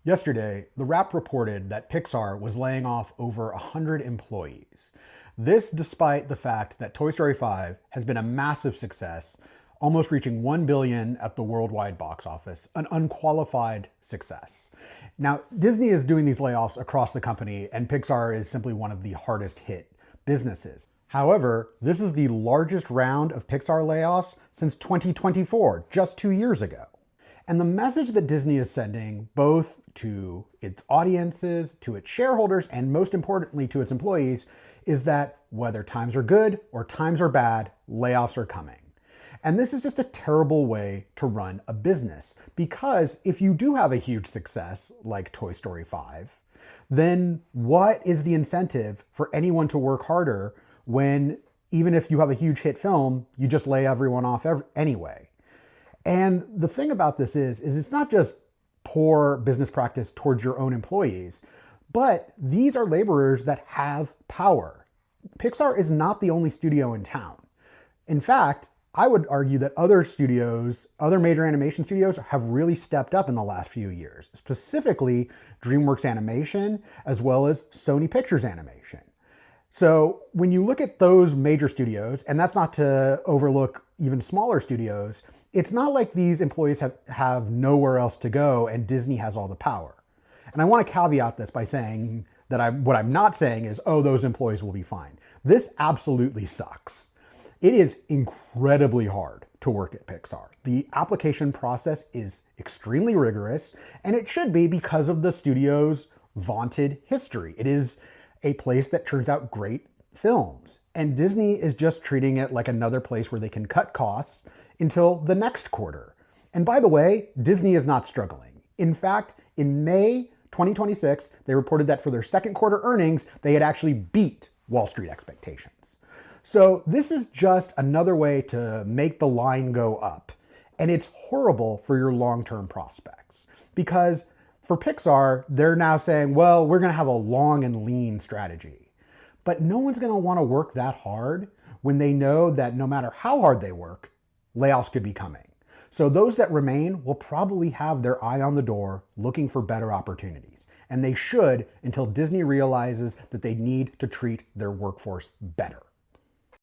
Yesterday, The Wrap reported that Pixar was laying off over 100 employees. This despite the fact that Toy Story 5 has been a massive success, almost reaching $1 billion at the worldwide box office, an unqualified success. Now, Disney is doing these layoffs across the company, and Pixar is simply one of the hardest hit businesses. However, this is the largest round of Pixar layoffs since 2024, just 2 years ago. And the message that Disney is sending, both to its audiences, to its shareholders, and most importantly to its employees, is that whether times are good or times are bad, layoffs are coming. And this is just a terrible way to run a business, because if you do have a huge success like Toy Story 5, then what is the incentive for anyone to work harder when, even if you have a huge hit film, you just lay everyone off anyway? And the thing about this is it's not just poor business practice towards your own employees, but these are laborers that have power. Pixar is not the only studio in town. In fact, I would argue that other studios, other major animation studios, have really stepped up in the last few years, specifically DreamWorks Animation, as well as Sony Pictures Animation. So when you look at those major studios, and that's not to overlook even smaller studios, it's not like these employees have nowhere else to go and Disney has all the power. And I want to caveat this by saying that what I'm not saying is, oh, those employees will be fine. This absolutely sucks. It is incredibly hard to work at Pixar. The application process is extremely rigorous, and it should be because of the studio's vaunted history. It is a place that turns out great films, and Disney is just treating it like another place where they can cut costs until the next quarter. And by the way, Disney is not struggling. In fact, in May 2026, they reported that for their second quarter earnings, they had actually beat Wall Street expectations. So this is just another way to make the line go up. And it's horrible for your long-term prospects, because for Pixar, they're now saying, well, we're gonna have a long and lean strategy. But no one's gonna wanna work that hard when they know that no matter how hard they work, layoffs could be coming. So those that remain will probably have their eye on the door looking for better opportunities. And they should, until Disney realizes that they need to treat their workforce better.